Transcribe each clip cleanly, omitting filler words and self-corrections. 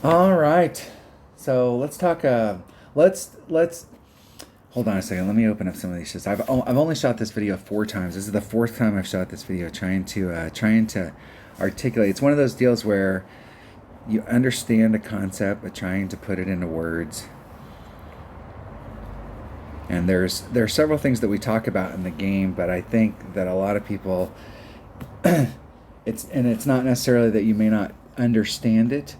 All right. So let's talk. Let's hold on a second. Let me open up some of these shots. I've only shot this video 4 times. This is the fourth time I've shot this video, trying to articulate. It's one of those deals where you understand a concept, but trying to put it into words. And there are several things that we talk about in the game, but I think that a lot of people, it's not necessarily that you may not understand it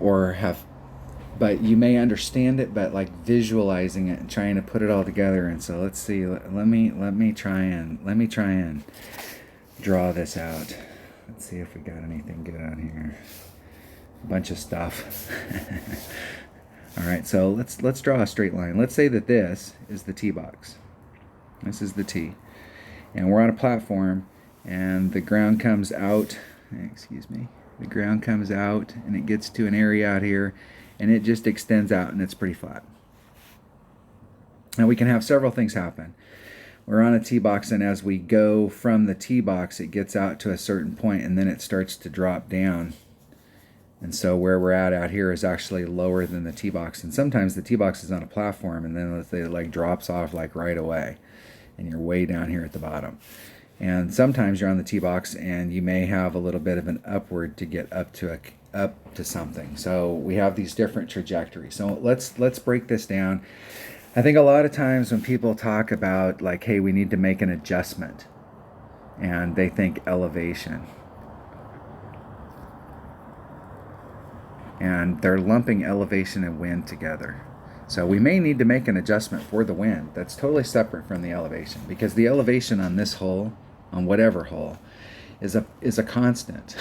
or have, but you may understand it, but like visualizing it and trying to put it all together. And so let's see. Let me try and draw this out. Let's see if we got anything good on here. A bunch of stuff. All right, so let's draw a straight line. Let's say that this is the tee box. This is the tee, and we're on a platform, and the ground comes out. Excuse me. The ground comes out, and it gets to an area out here, and it just extends out, and it's pretty flat. Now we can have several things happen. We're on a tee box, and as we go from the tee box, it gets out to a certain point, and then it starts to drop down. And so where we're at out here is actually lower than the tee box. And sometimes the tee box is on a platform, and then it like drops off like right away, and you're way down here at the bottom. And sometimes you're on the tee box, and you may have a little bit of an upward to get up to something. So we have these different trajectories. So let's break this down. I think a lot of times when people talk about like, hey, we need to make an adjustment, and they think elevation. And they're lumping elevation and wind together. So we may need to make an adjustment for the wind that's totally separate from the elevation, because the elevation on this hole, on whatever hole, is a constant.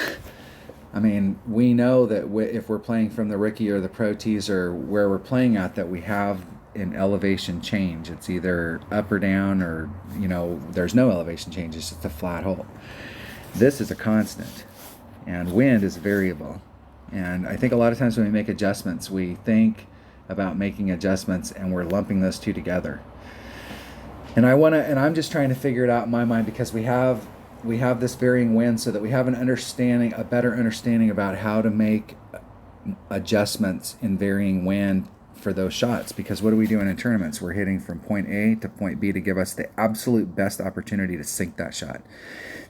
I mean, we know that if we're playing from the Ricky or the Pro Tees or where we're playing at, that we have an elevation change. It's either up or down, or there's no elevation change. It's just a flat hole. This is a constant, and wind is variable. And I think a lot of times when we make adjustments, we think about making adjustments and we're lumping those two together. And I'm just trying to figure it out in my mind, because we have this varying wind, so that we have a better understanding about how to make adjustments in varying wind for those shots. Because what are we doing in tournaments? We're hitting from point A to point B to give us the absolute best opportunity to sink that shot.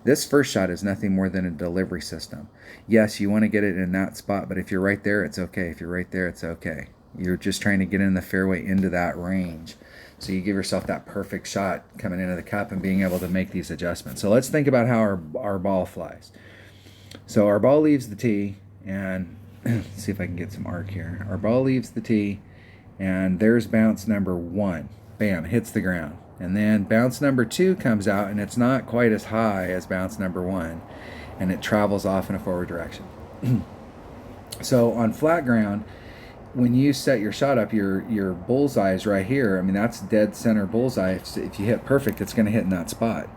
This first shot is nothing more than a delivery system. Yes, you want to get it in that spot, but if you're right there, it's okay. If you're right there, it's okay. You're just trying to get in the fairway into that range. So you give yourself that perfect shot coming into the cup and being able to make these adjustments. So let's think about how our ball flies. So our ball leaves the tee, and let's see if I can get some arc here. Our ball leaves the tee, and there's bounce number 1. Bam, hits the ground. And then bounce number 2 comes out, and it's not quite as high as bounce number 1, and it travels off in a forward direction. So on flat ground, when you set your shot up, your bullseye is right here. I mean, that's dead center bullseye. If you hit perfect, it's going to hit in that spot.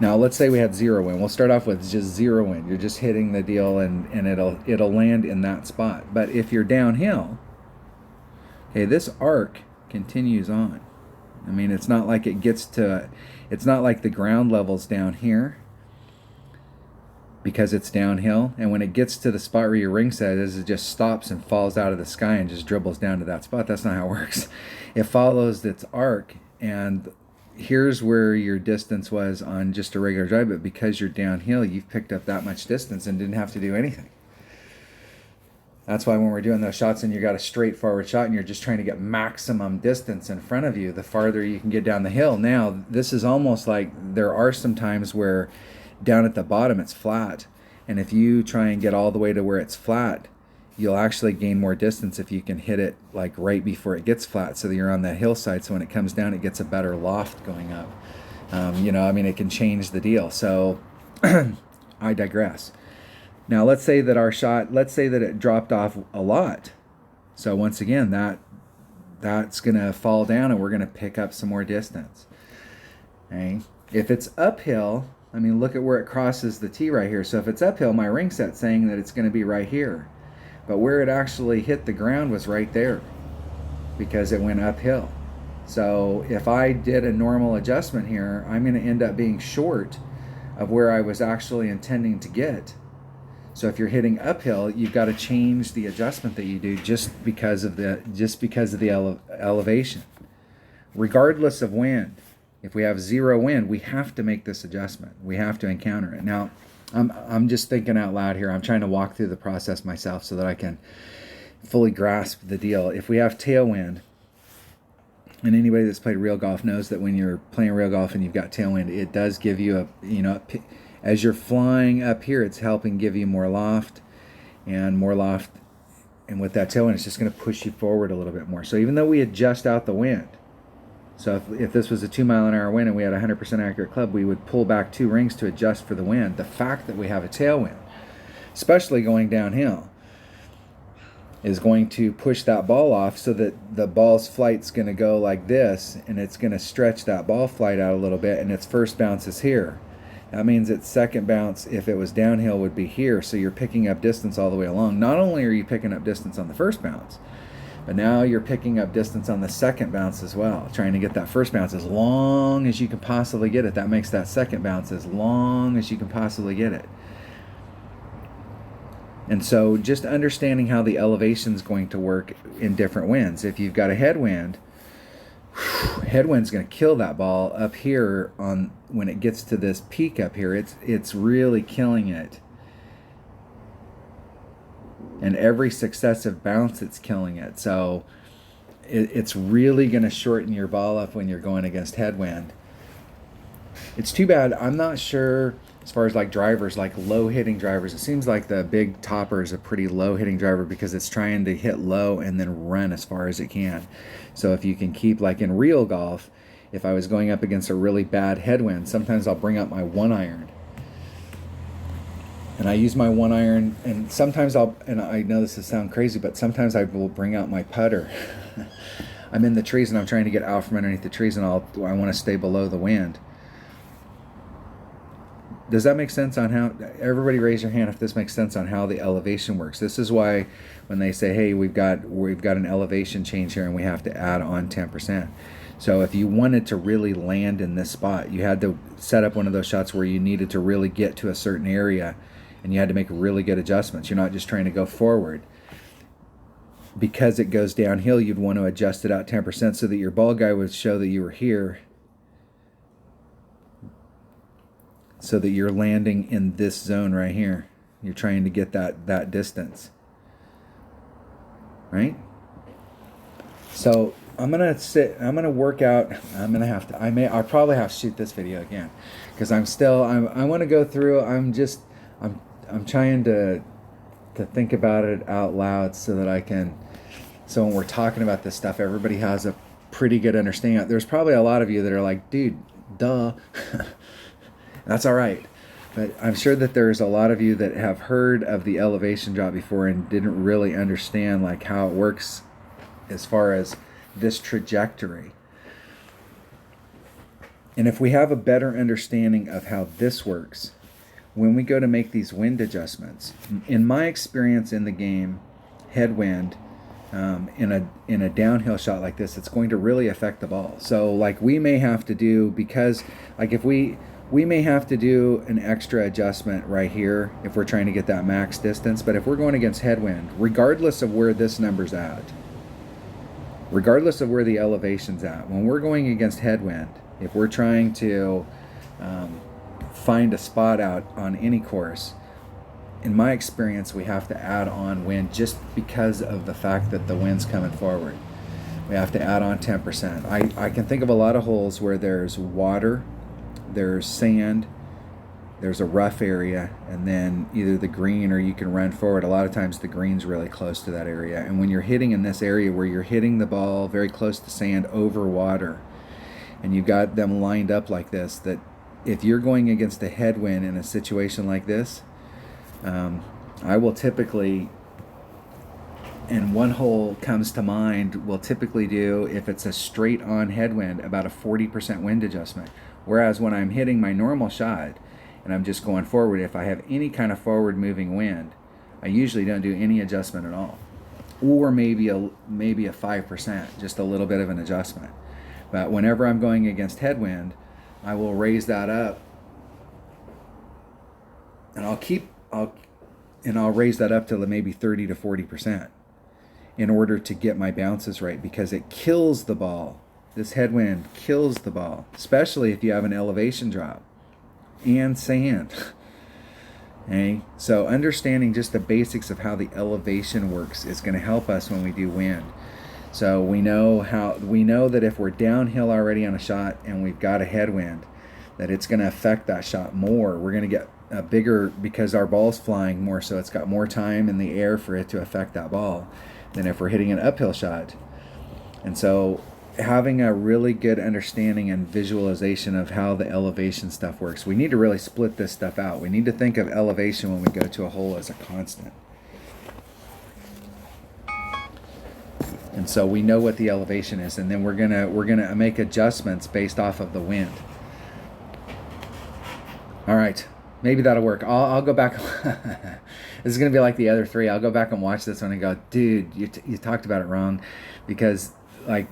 Now let's say we had 0 wind. We'll start off with just 0 wind. You're just hitting the deal, and it'll land in that spot. But if you're downhill, okay, this arc continues on. I mean, it's not like it's not like the ground level's down here, because it's downhill. And when it gets to the spot where your ring set is, it just stops and falls out of the sky and just dribbles down to that spot. That's not how it works. It follows its arc, and here's where your distance was on just a regular drive, but because you're downhill, you've picked up that much distance and didn't have to do anything. That's why when we're doing those shots and you got a straightforward shot and you're just trying to get maximum distance in front of you, the farther you can get down the hill. Now, this is almost like there are some times where down at the bottom it's flat. And if you try and get all the way to where it's flat, you'll actually gain more distance if you can hit it like right before it gets flat, so that you're on that hillside. So when it comes down, it gets a better loft going up. It can change the deal. So I digress. Now let's say that it dropped off a lot. So once again, that's going to fall down, and we're going to pick up some more distance. Okay? If it's uphill, I mean, look at where it crosses the tee right here. So if it's uphill, my ring set's saying that it's going to be right here. But where it actually hit the ground was right there, because it went uphill. So if I did a normal adjustment here, I'm going to end up being short of where I was actually intending to get. So if you're hitting uphill, you've got to change the adjustment that you do just because of the elevation. Regardless of wind, if we have zero wind, we have to make this adjustment. We have to encounter it. Now, I'm just thinking out loud here. I'm trying to walk through the process myself so that I can fully grasp the deal. If we have tailwind, and anybody that's played real golf knows that when you're playing real golf and you've got tailwind, it does give you as you're flying up here, it's helping give you more loft. And with that tailwind, it's just going to push you forward a little bit more. So even though we adjust out the wind, so if this was a 2-mile-an-hour wind and we had a 100% accurate club, we would pull back 2 rings to adjust for the wind. The fact that we have a tailwind, especially going downhill, is going to push that ball off so that the ball's flight's going to go like this, and it's going to stretch that ball flight out a little bit, and its first bounce is here. That means its second bounce, if it was downhill, would be here. So you're picking up distance all the way along. Not only are you picking up distance on the first bounce, but now you're picking up distance on the second bounce as well, trying to get that first bounce as long as you can possibly get it. That makes that second bounce as long as you can possibly get it. And so just understanding how the elevation is going to work in different winds. If you've got a headwind, headwind's going to kill that ball up here when it gets to this peak up here. It's really killing it. And every successive bounce, it's killing it. So it's really going to shorten your ball up when you're going against headwind. It's too bad. I'm not sure as far as like drivers, like low hitting drivers. It seems like the big topper is a pretty low hitting driver because it's trying to hit low and then run as far as it can. So if you can keep, like in real golf, if I was going up against a really bad headwind, sometimes I'll bring up my 1-iron. And I use my 1-iron, and sometimes and I know this will sound crazy, but sometimes I will bring out my putter. I'm in the trees and I'm trying to get out from underneath the trees, and I want to stay below the wind. Does that make sense on how, everybody raise your hand if this makes sense on how the elevation works? This is why when they say, hey, we've got an elevation change here and we have to add on 10%. So if you wanted to really land in this spot, you had to set up one of those shots where you needed to really get to a certain area and you had to make really good adjustments. You're not just trying to go forward. Because it goes downhill, you'd want to adjust it out 10% so that your ball guy would show that you were here, so that you're landing in this zone right here. You're trying to get that distance, right? So I'm gonna work out. I'll probably have to shoot this video again because I want to go through. I'm trying to think about it out loud so that so when we're talking about this stuff, everybody has a pretty good understanding. There's probably a lot of you that are like, dude, duh. That's all right. But I'm sure that there's a lot of you that have heard of the elevation drop before and didn't really understand like how it works as far as this trajectory. And if we have a better understanding of how this works, when we go to make these wind adjustments, in my experience in the game, headwind, in a downhill shot like this, it's going to really affect the ball. So like we may have to do, because like if we may have to do an extra adjustment right here if we're trying to get that max distance. But if we're going against headwind, regardless of where this number's at, regardless of where the elevation's at, when we're going against headwind, if we're trying to find a spot out on any course, in my experience, we have to add on wind just because of the fact that the wind's coming forward. We have to add on 10%. I can think of a lot of holes where there's water, there's sand, there's a rough area, and then either the green or you can run forward. A lot of times the green's really close to that area. And when you're hitting in this area where you're hitting the ball very close to sand over water, and you've got them lined up like this, that if you're going against a headwind in a situation like this, I will typically, and one hole comes to mind, will typically do, if it's a straight on headwind, about a 40% wind adjustment. Whereas when I'm hitting my normal shot and I'm just going forward, if I have any kind of forward moving wind, I usually don't do any adjustment at all. Or maybe a 5%, just a little bit of an adjustment. But whenever I'm going against headwind, I will raise that up, and and I'll raise that up to maybe 30 to 40% in order to get my bounces right, because it kills the ball. This headwind kills the ball, especially if you have an elevation drop and sand. Okay? So understanding just the basics of how the elevation works is going to help us when we do wind. So we know that if we're downhill already on a shot and we've got a headwind, that it's going to affect that shot more. We're going to get a bigger, because our ball's flying more, so it's got more time in the air for it to affect that ball than if we're hitting an uphill shot. And so having a really good understanding and visualization of how the elevation stuff works, we need to really split this stuff out. We need to think of elevation when we go to a hole as a constant. And so we know what the elevation is, and then we're gonna make adjustments based off of the wind. All right, maybe that'll work. I'll go back. This is gonna be like the other three. I'll go back and watch this one and go, dude, you talked about it wrong, because like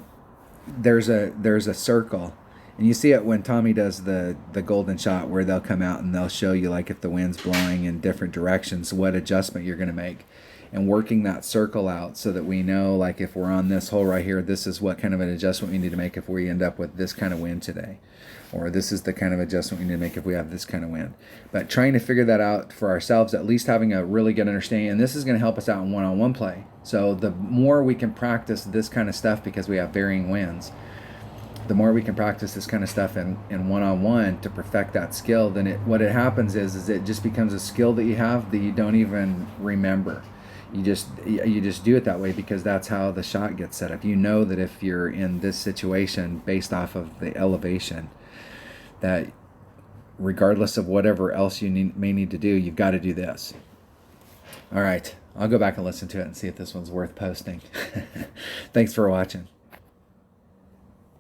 there's a circle, and you see it when Tommy does the golden shot, where they'll come out and they'll show you, like, if the wind's blowing in different directions, what adjustment you're gonna make, and working that circle out so that we know, like, if we're on this hole right here, this is what kind of an adjustment we need to make if we end up with this kind of wind today, or this is the kind of adjustment we need to make if we have this kind of wind. But trying to figure that out for ourselves, at least having a really good understanding, and this is going to help us out in one-on-one play. So the more we can practice this kind of stuff, because we have varying winds, the more we can practice this kind of stuff in one-on-one to perfect that skill, then what happens is it just becomes a skill that you have that you don't even remember. You just do it that way because that's how the shot gets set up. You know that if you're in this situation based off of the elevation, that regardless of whatever else you may need to do, you've got to do this. All right, I'll go back and listen to it and see if this one's worth posting. Thanks for watching.